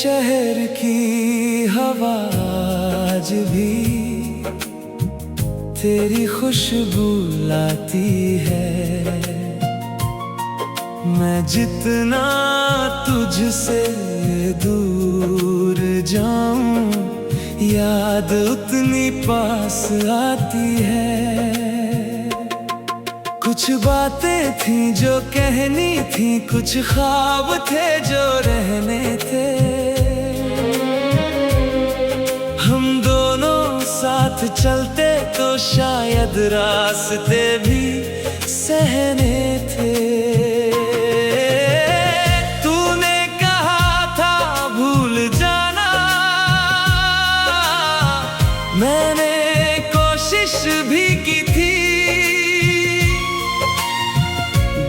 शहर की हवा आज भी तेरी खुशबू लाती है। मैं जितना तुझसे दूर जाऊं, याद उतनी पास आती है। कुछ बातें थी जो कहनी थी, कुछ ख्वाब थे जो रहने थे। हम दोनों साथ चलते तो शायद रास्ते भी सहने थे। तूने कहा था भूल जाना, मैंने कोशिश भी की थी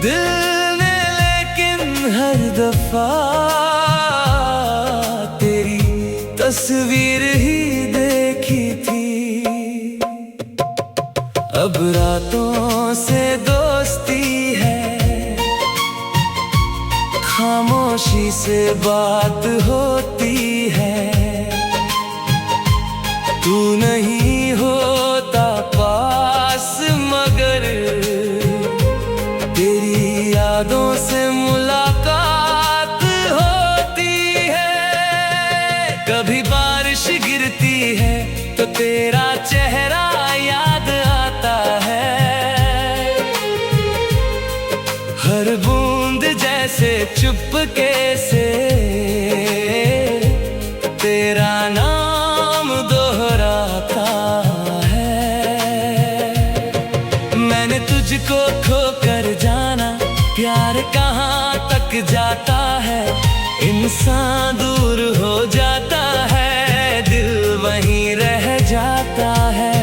दिल ने, लेकिन हर दफा तेरी तस्वीर ही देखी थी। अब रातों से दोस्ती है, खामोशी से बात होती है। तू नहीं होता पास, मगर तेरी यादों से मुलाकात होती है। कभी बारिश गिरती है तो तेरा चेहरा याद आता है। हर बूंद जैसे चुपके से तेरा नाम दोहराता है। मैंने तुझको खोकर जाना, प्यार कहाँ तक जाता है। इंसान दूर हो जाता है, दिल वहीं रह जाता है।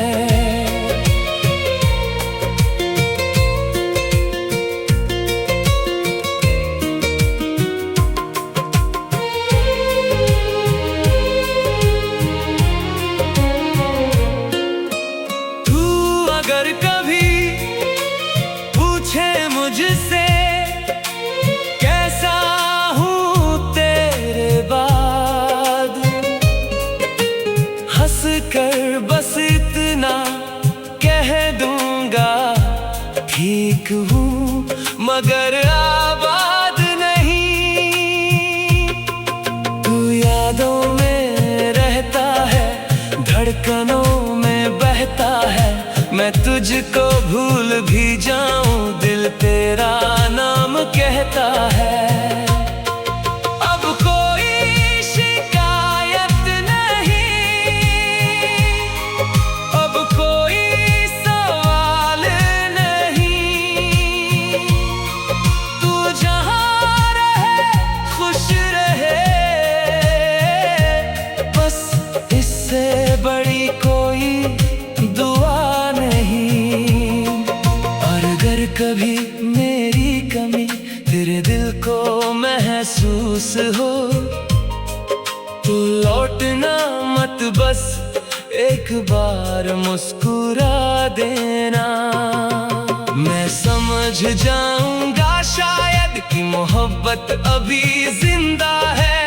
तू अगर कभी पूछे मुझसे कैसा हूँ तेरे बाद, हंस कर बस इतना कह दूंगा ठीक हूँ, मगर आबाद नहीं। तू यादों में रहता है, धड़कनों में बहता है। मैं तुझको भूल भी जाऊं, दिल तेरा नाम कहता है। अब कोई शिकायत नहीं, अब कोई सवाल नहीं। तू जहां रहे खुश रहे, बस इससे बड़ी कोई दुआ नहीं। और अगर कभी मेरी कमी तेरे दिल को महसूस हो, तो लौटना मत, बस एक बार मुस्कुरा देना। मैं समझ जाऊंगा शायद कि मोहब्बत अभी जिंदा है।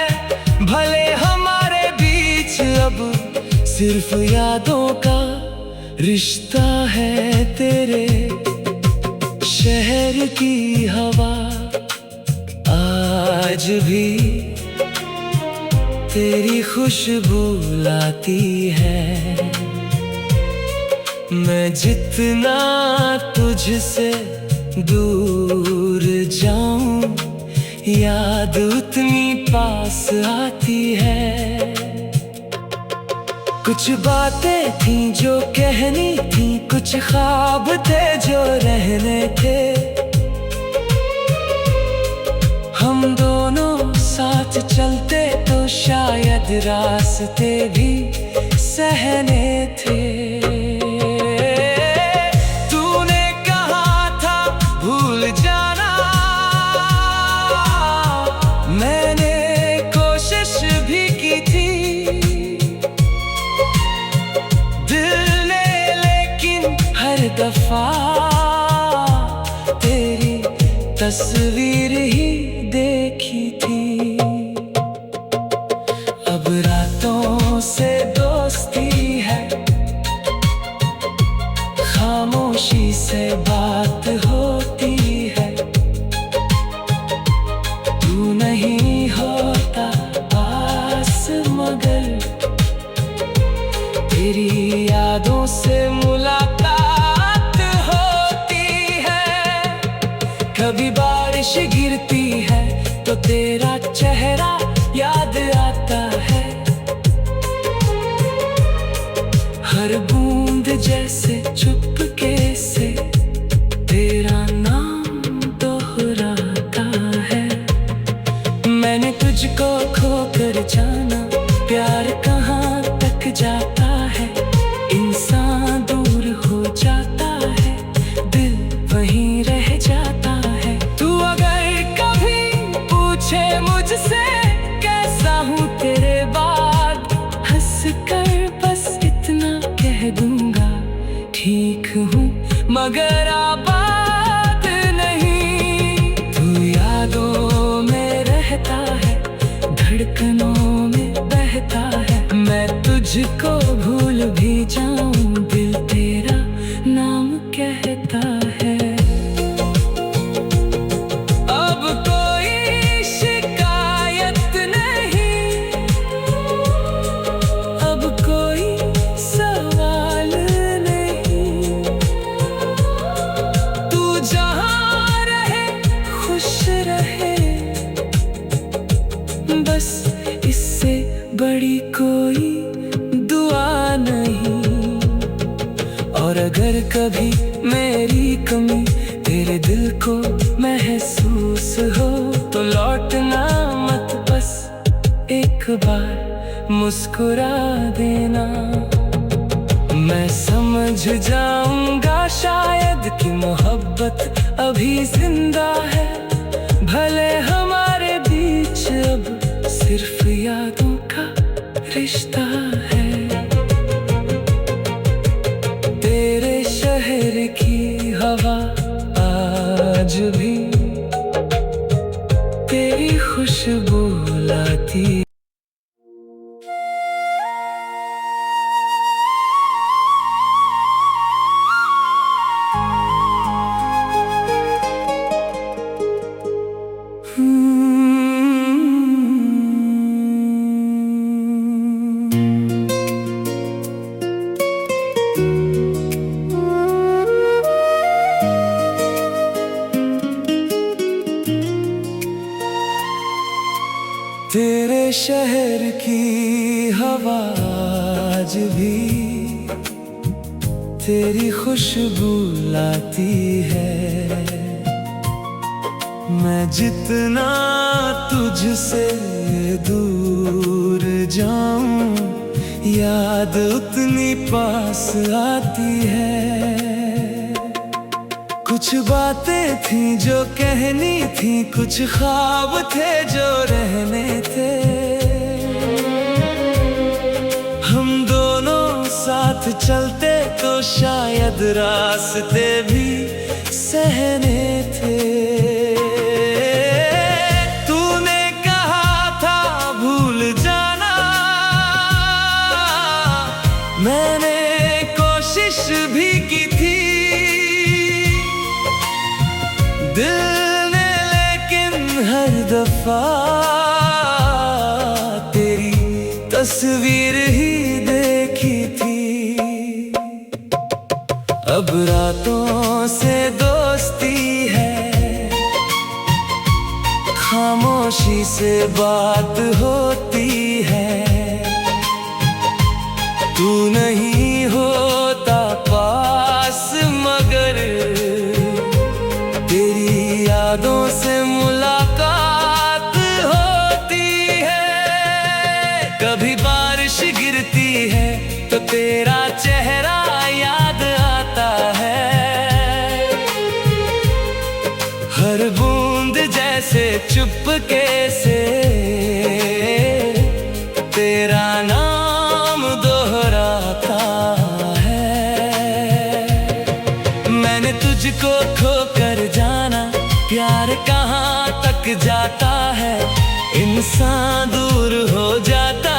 भले हमारे बीच अब सिर्फ यादों का रिश्ता है। तेरे शहर की हवा आज भी तेरी खुशबू लाती है। मैं जितना तुझसे दूर जाऊं, याद उतनी पास आती है। कुछ बातें थी जो कहनी थी, कुछ ख्वाब थे जो रहने थे। हम दोनों साथ चलते तो शायद रास्ते भी सहने थे। तूने कहा था भूल जाना, मैंने कोशिश भी की थी दिल ने, लेकिन हर दफा तेरी तस्वीर ही देखी थी। अब रातों से दोस्ती है, खामोशी से बात होती है। तू नहीं होता पास मगर तेरी यादों से मुलाकात होती है। कभी बारिश गिरती है तो तेरा चेहरा याद आता है। हर बूंद जैसे चुपके से तेरा नाम दोहराता है। मैंने तुझको खोकर जाना, प्यार कहाँ तक जाता है। इंसान दूर हो जाता है, दिल वहीं रह जाता है। तू अगर कभी पूछे मुझसे कैसा हूँ तेरे बाद, हंस कर बस इतना कह दूंगा, ठीक हूँ मगर आबाद नहीं। तू यादों में रहता है, धड़कनों में बहता है। मैं तुझको भूल भी जाऊं, दिल तेरा नाम कहता है। अब कोई शिकायत नहीं, अब कोई सवाल नहीं। तू जहाँ रहे खुश रहे, बस इससे बड़ी कोई दुआ नहीं। और अगर कभी मेरी कमी तेरे दिल को महसूस हो, तो लौटना मत, बस एक बार मुस्कुरा देना। मैं समझ जाऊंगा शायद कि मोहब्बत अभी जिंदा है। भले हमारे बीच अब सिर्फ यादों का रिश्ता है। तेरे शहर की हवा आज भी तेरी खुशबू लाती। तेरे शहर की हवा आज भी तेरी खुशबू लाती है। मैं जितना तुझसे दूर जाऊं, याद उतनी पास आती है। कुछ बातें थी जो कहनी थी, कुछ ख्वाब थे जो रहने थे। हम दोनों साथ चलते तो शायद रास्ते भी सहने थे। तूने कहा था भूल जाना, मैंने कोशिश भी की थी। दिल ने लेकिन हर दफा तेरी तस्वीर ही देखी थी। अब रातों से दोस्ती है, खामोशी से बात होती है। तू नहीं होता पास मगर तेरी यादों से मुलाकात होती है। कभी बारिश गिरती है तो तेरा चेहरा याद आता है। हर बूंद जैसे चुपके से तेरा नाम दोहराता है। मैंने तुझको खोकर जाना, प्यार कहाँ तक जाता है। इंसान दूर हो जाता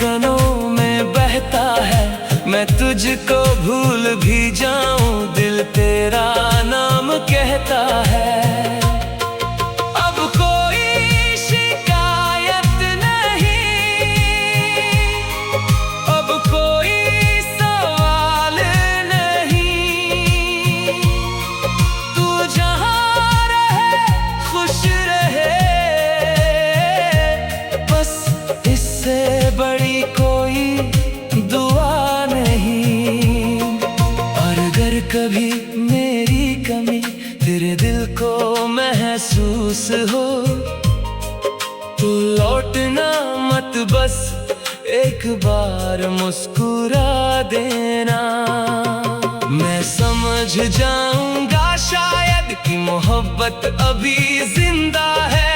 धड़कनों में बहता है। मैं तुझको भूल भी जाऊं, दिल तेरा नाम कहता है। अब कोई शिकायत नहीं, अब कोई सवाल नहीं। तू जहां रहे खुश रहे, बस इससे बड़ी कोई दुआ नहीं। और अगर कभी मेरी कमी तेरे दिल को महसूस हो, तो लौटना मत, बस एक बार मुस्कुरा देना। मैं समझ जाऊंगा शायद कि मोहब्बत अभी जिंदा है।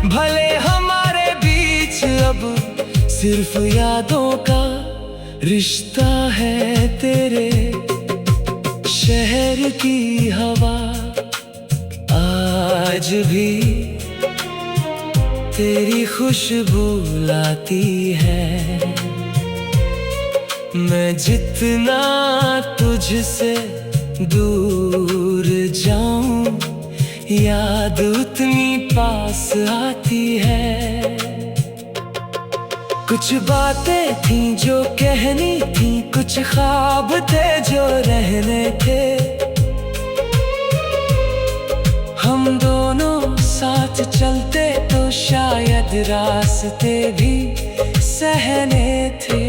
भले हमारे बीच अब सिर्फ यादों का रिश्ता है। तेरे शहर की हवा आज भी तेरी खुशबू लाती है। मैं जितना तुझसे दूर जाऊं, याद उतनी पास आती है। कुछ बातें थी जो कहनी थी, कुछ ख्वाब थे जो रहने थे। हम दोनों साथ चलते तो शायद रास्ते भी सहने थे।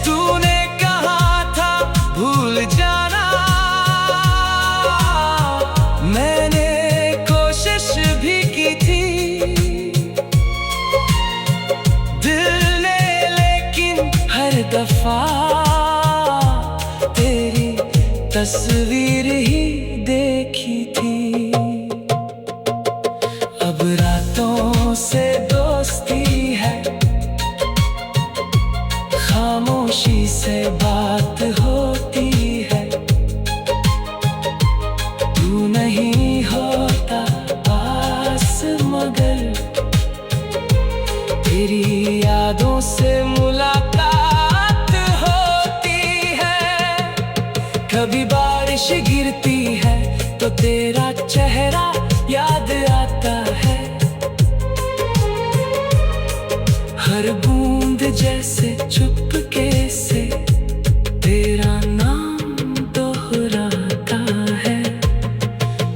तूने कहा था भूल जाना, मैंने कोशिश भी की थी। हर दफा तेरी तस्वीर ही देखी थी। अब रातों से दोस्ती है, खामोशी से बात होती है। तू नहीं होता पास, मगर तेरी यादों से मुलाकात कभी बारिश गिरती है तो तेरा चेहरा याद आता है। हर बूंद जैसे चुपके से तेरा नाम दोहराता है।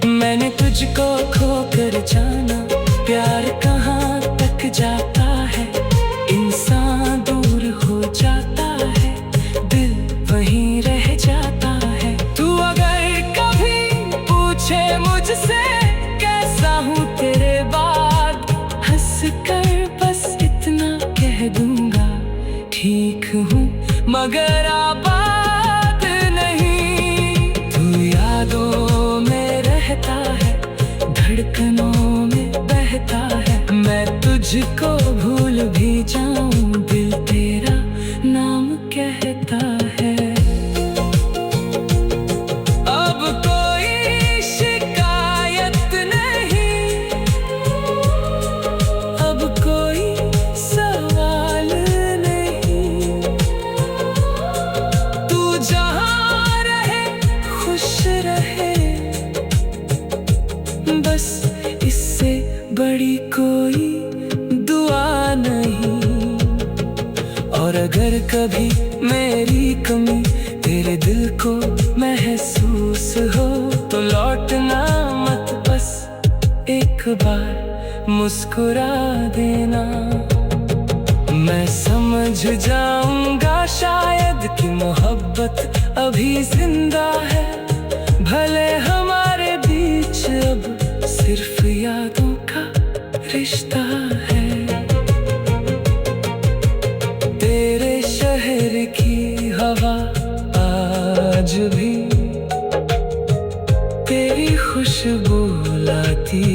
मैंने तुझको खोकर जाना, प्यार कहाँ तक जाता है। इंसान दूर हो जाता है, दिल वहीं रह जाता है। तू अगर कभी पूछे मुझसे कैसा हूँ तेरे बाद, हंस कर बस इतना कह दूंगा, ठीक हूँ मगर आबाद नहीं। तू यादों में रहता है, धड़कनों में बहता है। मैं तुझको भूल भी जाऊं, दिल तेरा नाम कहता है। अब कोई शिकायत नहीं, अब कोई सवाल नहीं। तू जहां रहे खुश रहे, बस इससे बड़ी कोई दुआ नहीं। और अगर कभी मेरी कमी तेरे दिल को महसूस हो, तो लौटना मत, बस एक बार मुस्कुरा देना। मैं समझ जाऊंगा शायद कि मोहब्बत अभी जिंदा है। भले हमारे बीच अब सिर्फ यादों का रिश्ता है। तेरे शहर की हवा आज भी तेरी खुशबू लाती।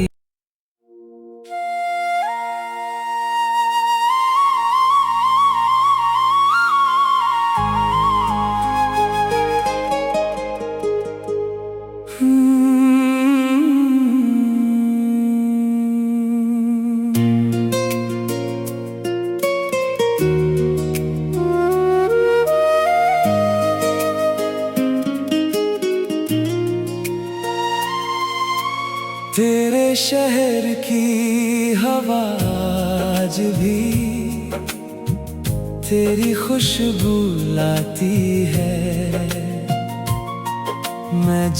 शहर की हवा आज भी तेरी खुशबू लाती है। मैं